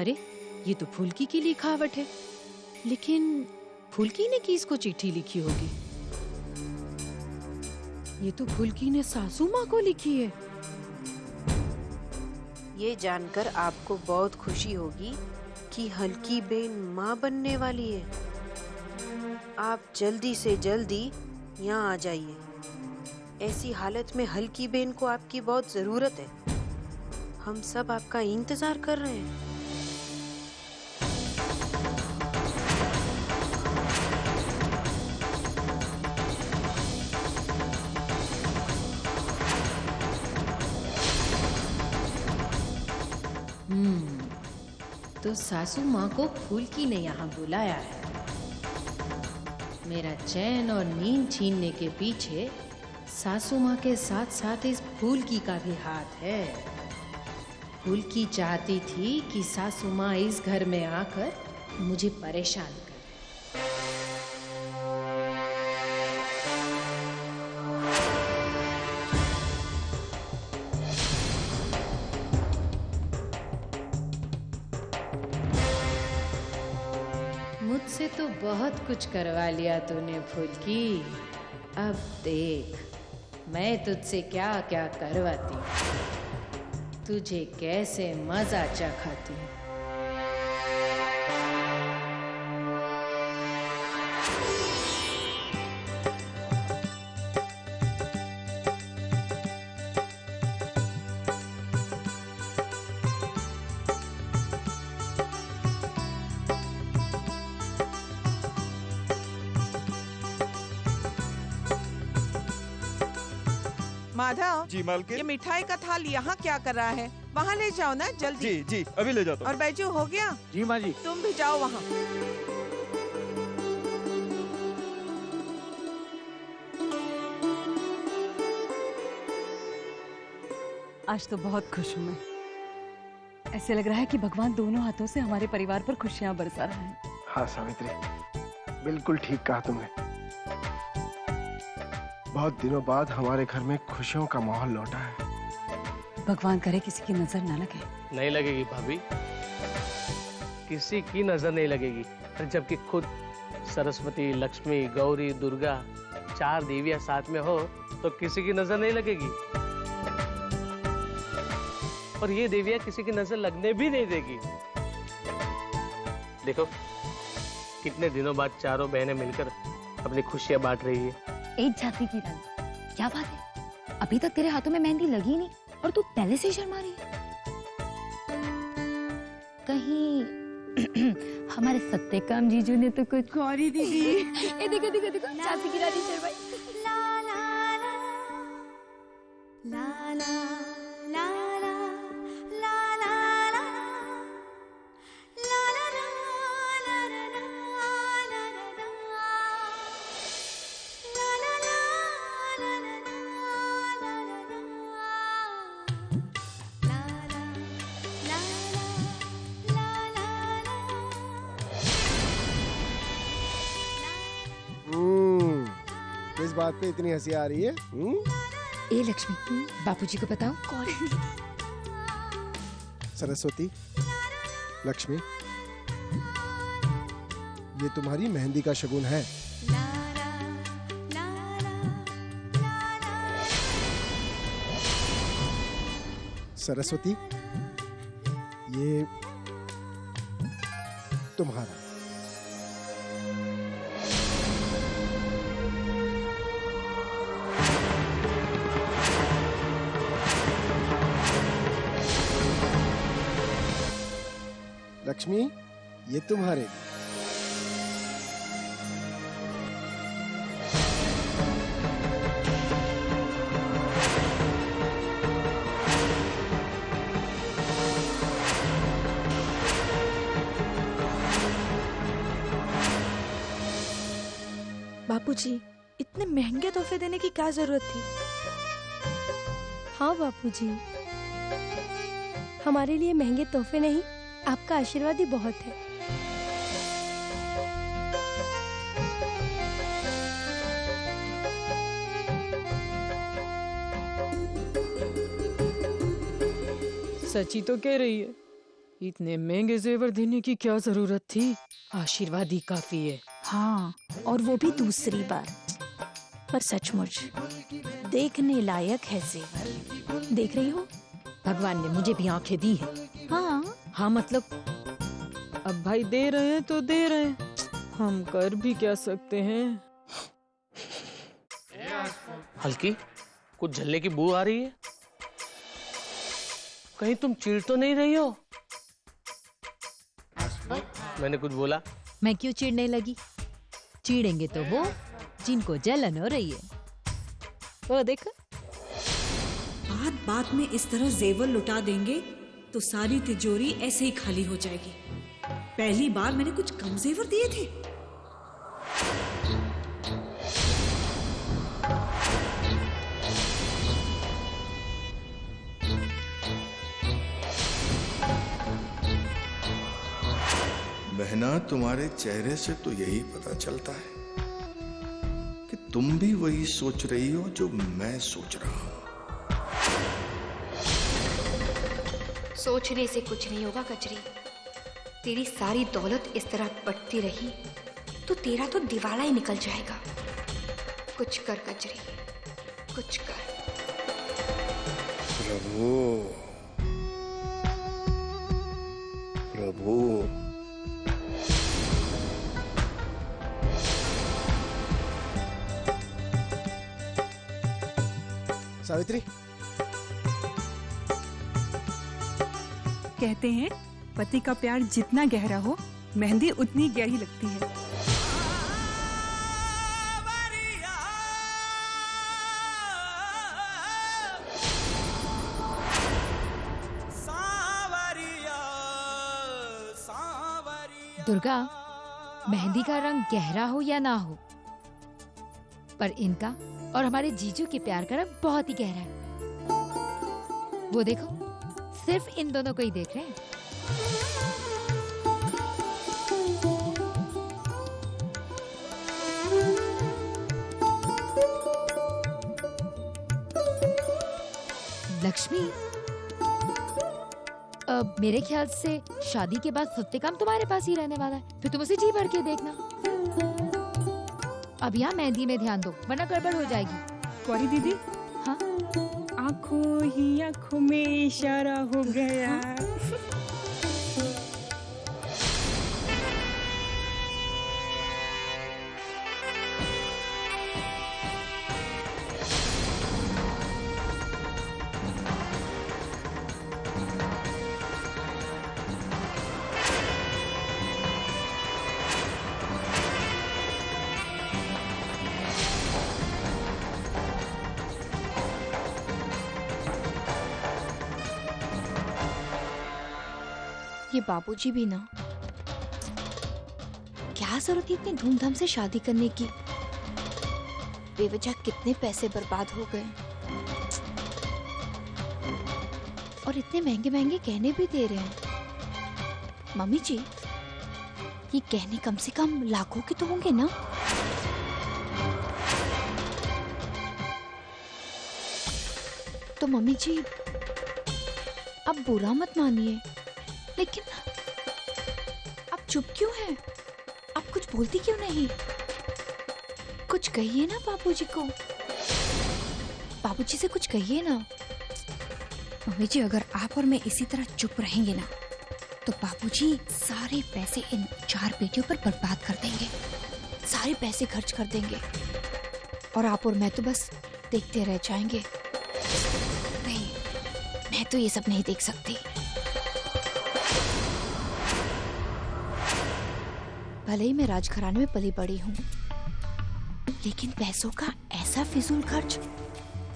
अरे ये तो फुल्की की लिखावट है, लेकिन फुल्की ने किसको चिट्ठी लिखी होगी? ये तो फुल्की ने सासू माँ को लिखी है। ये जानकर आपको बहुत खुशी होगी कि हल्की बेन माँ बनने वाली है। आप जल्दी से जल्दी यहाँ आ जाइए। ऐसी हालत में हल्की बेन को आपकी बहुत जरूरत है। हम सब आपका इंतजार कर रहे हैं। तो सासू माँ को फुल्की ने यहाँ बुलाया है। मेरा चैन और नींद छीनने के पीछे सासू माँ के साथ साथ इस फुल्की का भी हाथ है। फुल्की चाहती थी कि सासू माँ इस घर में आकर मुझे परेशान करे। मुझसे तो बहुत कुछ करवा लिया तूने फुल्की। अब देख मैं तुझसे क्या क्या करवाती हूँ, तुझे कैसे मजा चखाती हूँ। माधव जी मालकिन। ये मिठाई का थाल यहाँ क्या कर रहा है? वहाँ ले जाओ ना जल्दी। जी जी अभी ले जाता हूँ। और बैजू हो गया? जी माँ जी। तुम भी जाओ वहाँ। आज तो बहुत खुश हूँ मैं। ऐसे लग रहा है कि भगवान दोनों हाथों से हमारे परिवार पर खुशियाँ बरसा रहा है। हाँ सावित्री, बिल्कुल ठीक कहा तुमने। बहुत दिनों बाद हमारे घर में खुशियों का माहौल लौटा है। भगवान करे किसी की नजर ना लगे। नहीं लगेगी भाभी, किसी की नजर नहीं लगेगी। जबकि खुद सरस्वती, लक्ष्मी, गौरी, दुर्गा 4 देवियां साथ में हो तो किसी की नजर नहीं लगेगी। और ये देवियां किसी की नजर लगने भी नहीं देगी। देखो कितने दिनों बाद चारों बहनें मिलकर अपनी खुशियां बांट रही है। एक झांसी की रानी, क्या बात है? अभी तक तेरे हाथों में मेहंदी लगी नहीं और तू पहले से शर्मा रही है। कहीं हमारे सत्यकाम जीजू ने तो कुछ गौरी दीदी ये देखो देखो देखो झांसी की रानी शर्माई। ला ला ला ला ला ला ला ला ला इस बात पे इतनी हंसी आ रही है? ए लक्ष्मी, बापूजी को बताओ कौन सरस्वती, लक्ष्मी, ये तुम्हारी मेहंदी का शगुन है। सरस्वती, ये तुम्हारा। लक्ष्मी, ये तुम्हारे। बापूजी, इतने महंगे तोहफे देने की क्या जरूरत थी? हाँ बापूजी, हमारे लिए महंगे तोहफे नहीं, आपका आशीर्वाद ही बहुत है। सची तो कह रही है, इतने महंगे जेवर देने की क्या जरूरत थी? आशीर्वाद ही काफी है। हाँ, और वो भी दूसरी बार। पर सचमुच देखने लायक है जेवर। देख रही हो? भगवान ने मुझे भी आंखें दी है। हाँ मतलब अब भाई दे रहे हैं तो दे रहे हैं, हम कर भी क्या सकते हैं। हल्की कुछ झल्ले की बू आ रही है। कहीं तुम चिढ़ तो नहीं रही हो? मैंने कुछ बोला? मैं क्यों चिढ़ने लगी? चिढ़ेंगे तो वो जिनको जलन हो रही है। वो देखो, बात बात में इस तरह जेवर लुटा देंगे तो सारी तिजोरी ऐसे ही खाली हो जाएगी। पहली बार मैंने कुछ कम जेवर दिए थे। बहना, तुम्हारे चेहरे से तो यही पता चलता है कि तुम भी वही सोच रही हो जो मैं सोच रहा हूं। सोचने से कुछ नहीं होगा कचरी। तेरी सारी दौलत इस तरह बटती रही तो तेरा तो दिवाला ही निकल जाएगा। कुछ कर कचरी, कुछ कर। प्रभु, प्रभु। सावित्री, कहते हैं पति का प्यार जितना गहरा हो मेहंदी उतनी गहरी लगती है। दुर्गा, मेहंदी का रंग गहरा हो या ना हो, पर इनका और हमारे जीजू के प्यार का रंग बहुत ही गहरा है। वो देखो, सिर्फ इन दोनों को ही देख रहे हैं। लक्ष्मी, अब मेरे ख्याल से शादी के बाद सत्यकाम तुम्हारे पास ही रहने वाला है। फिर तुम उसे जी भर के देखना। अब यहाँ मेहंदी में ध्यान दो, वरना गड़बड़ हो जाएगी। गौरी दीदी, हाँ? आंखों ही आंखों में इशारा हो गया। हाँ? ये बाबूजी भी ना, क्या जरूरत थी इतनी धूमधाम से शादी करने की। बेवजह कितने पैसे बर्बाद हो गए और इतने महंगे महंगे गहने भी दे रहे हैं। मम्मी जी, ये गहने कम से कम लाखों के तो होंगे ना। तो मम्मी जी, अब बुरा मत मानिए, लेकिन आप चुप क्यों हैं? आप कुछ बोलती क्यों नहीं? कुछ कहिए ना बाबूजी को। बाबूजी से कुछ कहिए ना। मम्मी जी, अगर आप और मैं इसी तरह चुप रहेंगे ना तो बाबूजी सारे पैसे इन 4 बेटियों पर बर्बाद कर देंगे। सारे पैसे खर्च कर देंगे और आप और मैं तो बस देखते रह जाएंगे। नहीं, मैं तो ये सब नहीं देख सकती। भले ही मैं राजघराने में पली बड़ी हूँ, लेकिन पैसों का ऐसा फिजूल खर्च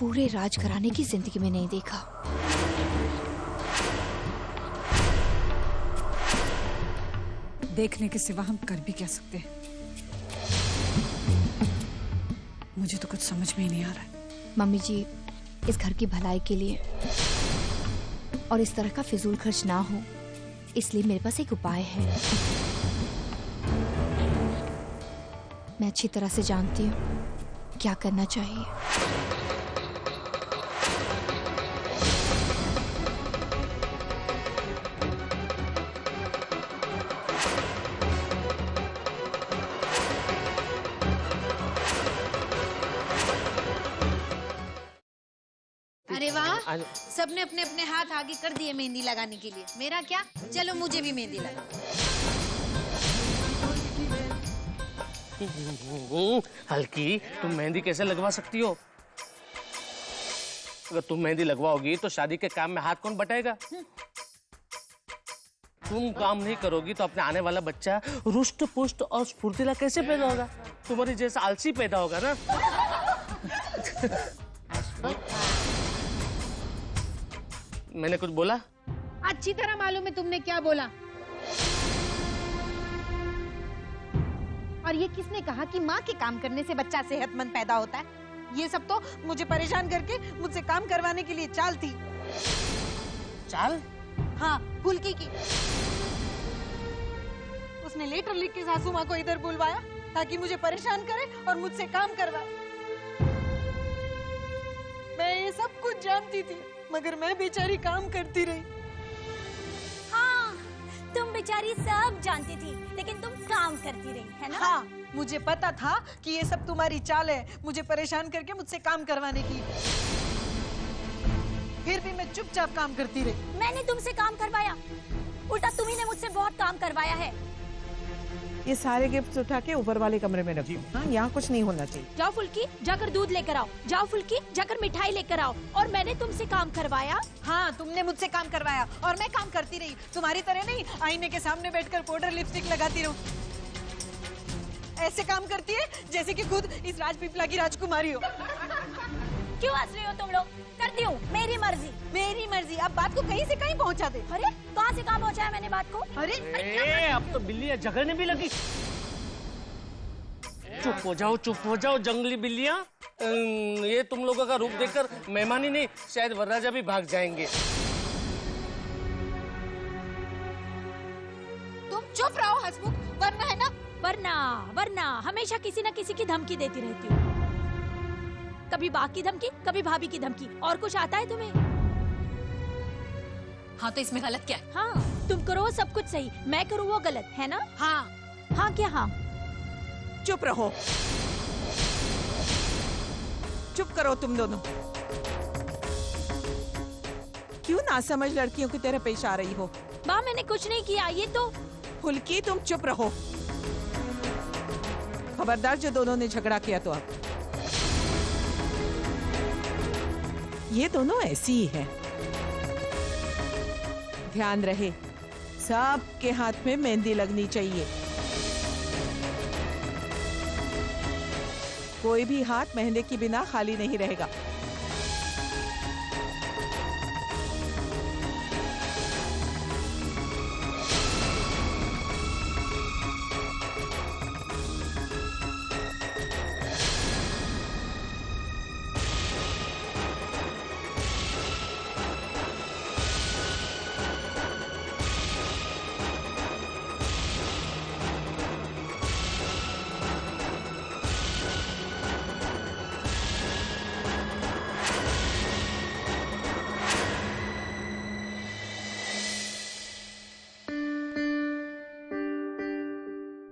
पूरे राजघराने की जिंदगी में नहीं देखा। देखने के सिवा हम कर भी क्या सकते हैं? मुझे तो कुछ समझ में ही नहीं आ रहा है। मम्मी जी, इस घर की भलाई के लिए और इस तरह का फिजूल खर्च ना हो, इसलिए मेरे पास एक उपाय है। मैं अच्छी तरह से जानती हूँ क्या करना चाहिए। सबने अपने अपने हाथ आगे कर दिए मेहंदी लगाने के लिए, मेरा क्या? चलो मुझे भी मेहंदी लगा। हल्की, तुम मेहंदी कैसे लगवा सकती हो? अगर तुम मेहंदी लगवाओगी तो शादी के काम में हाथ कौन बटाएगा? तुम काम नहीं करोगी तो अपने आने वाला बच्चा रुष्ट पुष्ट और स्फूर्तिला कैसे पैदा होगा? तुम्हारी जैसा आलसी पैदा होगा ना। मैंने कुछ बोला? अच्छी तरह मालूम है तुमने क्या बोला। और ये किसने कहा कि माँ के काम करने से बच्चा सेहतमंद पैदा होता है? ये सब तो मुझे परेशान करके मुझसे काम करवाने के लिए चाल थी। चाल? हाँ, फुल्की की। उसने लेटर लिख के सासू माँ को इधर बुलवाया ताकि मुझे परेशान करे और मुझसे काम करवाए। मैं ये सब कुछ जानती थी, मगर मैं बेचारी काम करती रही। हाँ, तुम बेचारी सब जानती थी, लेकिन तुम काम करती रही, है ना? हाँ, मुझे पता था कि ये सब तुम्हारी चाल है, मुझे परेशान करके मुझसे काम करवाने की। फिर भी मैं चुपचाप काम करती रही। मैंने तुमसे काम करवाया? उल्टा तुम्ही ने मुझसे बहुत काम करवाया है। ये सारे गिफ्ट्स उठा के ऊपर वाले कमरे में रखो। हाँ, यहाँ कुछ नहीं होना चाहिए। जाओ फुल्की, जाकर दूध लेकर आओ। जाओ फुल्की, जाकर मिठाई लेकर आओ। और मैंने तुमसे काम करवाया? हाँ, तुमने मुझसे काम करवाया और मैं काम करती रही। तुम्हारी तरह नहीं आईने के सामने बैठकर पाउडर लिपस्टिक लगाती रहूं। ऐसे काम करती है जैसे कि खुद इस राजपीपला की राजकुमारी हो। क्यों हंस रही हो तुम लोग? करती हूँ, मेरी मर्जी। मेरी मर्जी? अब बात को कहीं से कहीं पहुँचा दे। अरे कहाँ से कहाँ पहुँचाया मैंने बात को? अरे अब तो बिल्लियाँ झगड़ने भी लगी। चुप हो जाओ जंगली बिल्लियाँ। ये तुम लोगों का रूप देखकर मेहमान ही नहीं, शायद वरराजा भी भाग जाएंगे। तुम चुप रहो हंसमुख, वरना है ना। वरना हमेशा किसी न किसी की धमकी देती रहती हूँ। कभी बाप की धमकी, कभी भाभी की धमकी। और कुछ आता है तुम्हें? हाँ, तो इसमें गलत क्या है? हाँ, तुम करो सब कुछ सही, मैं करूँ वो गलत, है ना? हाँ क्या? हाँ, चुप रहो, चुप करो तुम दोनों। क्यों नासमझ लड़कियों की तरह पेश आ रही हो? माँ मैंने कुछ नहीं किया, ये तो। फुल्की तुम चुप रहो। खबरदार जो दोनों ने झगड़ा किया तो अब। ये दोनों ऐसी ही है। ध्यान रहे, सबके हाथ में मेहंदी लगनी चाहिए। कोई भी हाथ मेहंदी के बिना खाली नहीं रहेगा।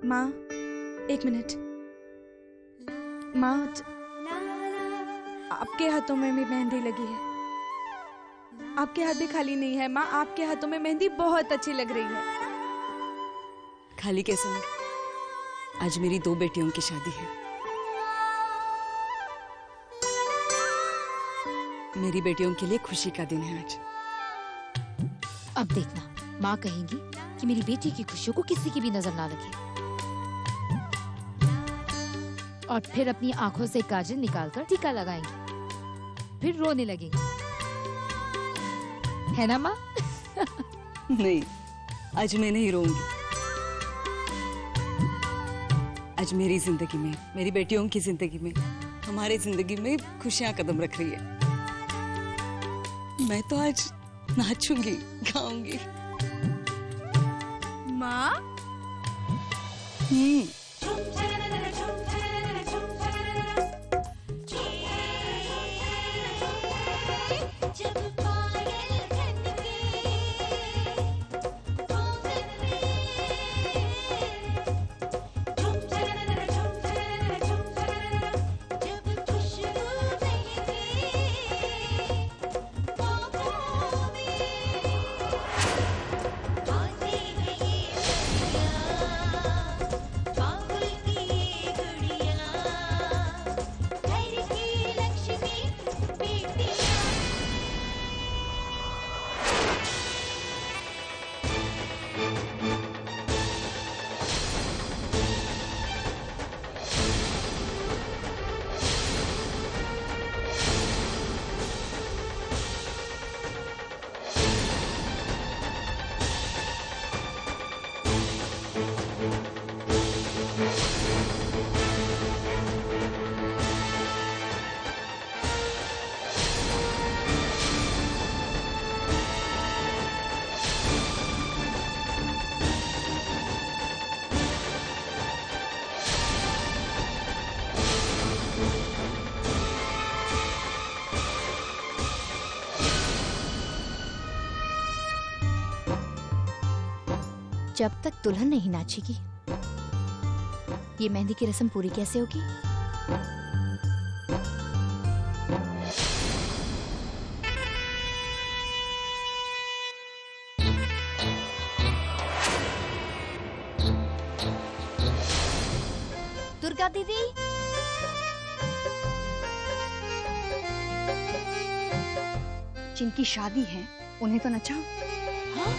माँ, एक मिनट। माँ, आपके हाथों में भी मेहंदी लगी है। आपके हाथ भी खाली नहीं है माँ, आपके हाथों में मेहंदी बहुत अच्छी लग रही है। खाली कैसे नहीं? आज मेरी 2 बेटियों की शादी है। मेरी बेटियों के लिए खुशी का दिन है आज। अब देखना, माँ कहेंगी कि मेरी बेटी की खुशियों को किसी की भी नजर ना लगे, और फिर अपनी आंखों से काजल निकालकर टीका लगाएंगी, फिर रोने लगेंगी, है ना माँ? नहीं, आज मैं नहीं रोऊंगी। आज मेरी जिंदगी में, मेरी बेटियों की जिंदगी में, हमारी जिंदगी में खुशियां कदम रख रही है। मैं तो आज नाचूंगी, गाऊंगी। माँ? जब तक दुल्हन नहीं नाचेगी ये मेहंदी की रस्म पूरी कैसे होगी? दुर्गा दीदी, जिनकी शादी है उन्हें तो नचाओ। हाँ?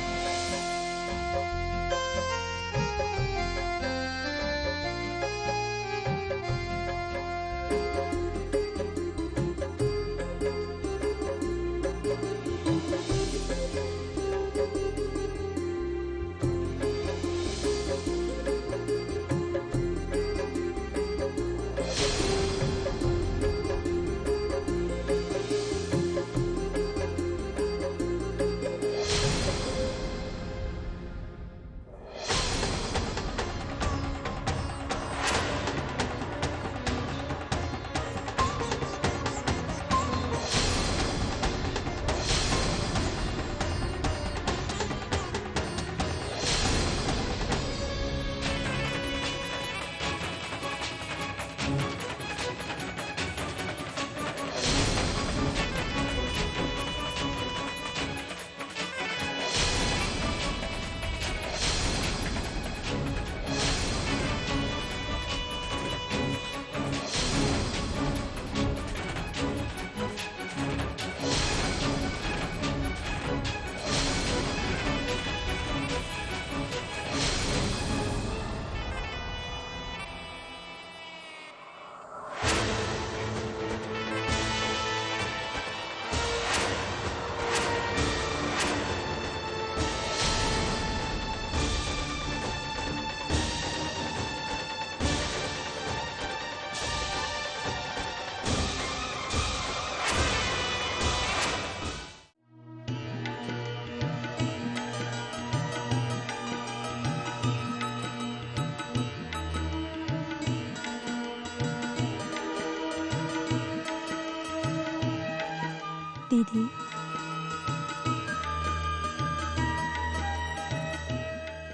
दीदी,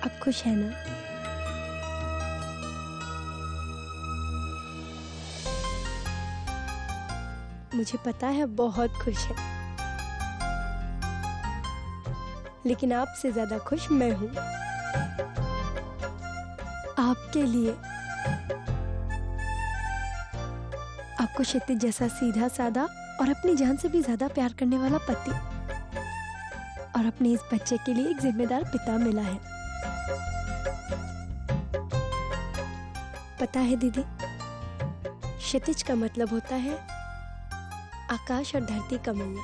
आप खुश है ना? मुझे पता है बहुत खुश है, लेकिन आपसे ज्यादा खुश मैं हूं। आपके लिए, आपको क्षितिज जैसा सीधा साधा और अपनी जान से भी ज्यादा प्यार करने वाला पति और अपने इस बच्चे के लिए एक जिम्मेदार पिता मिला है। पता है दीदी, क्षितिज का मतलब होता है आकाश और धरती का मिलना,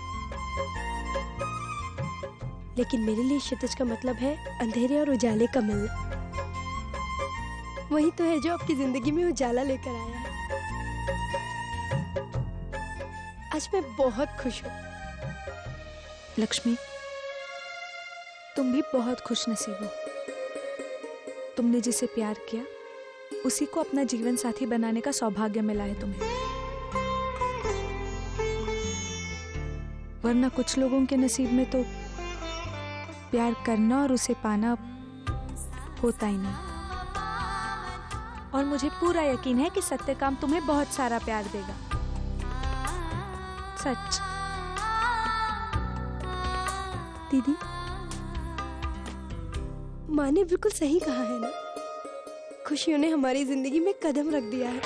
लेकिन मेरे लिए क्षितिज का मतलब है अंधेरे और उजाले का मिलना। वही तो है जो आपकी जिंदगी में उजाला लेकर आया है। आज मैं बहुत खुश हूँ। लक्ष्मी, तुम भी बहुत खुश नसीब हो। तुमने जिसे प्यार किया उसी को अपना जीवन साथी बनाने का सौभाग्य मिला है तुम्हें। वरना कुछ लोगों के नसीब में तो प्यार करना और उसे पाना होता ही नहीं। और मुझे पूरा यकीन है कि सत्यकाम तुम्हें बहुत सारा प्यार देगा। सच। दीदी, माँ ने बिल्कुल सही कहा है ना, खुशियों ने हमारी जिंदगी में कदम रख दिया है।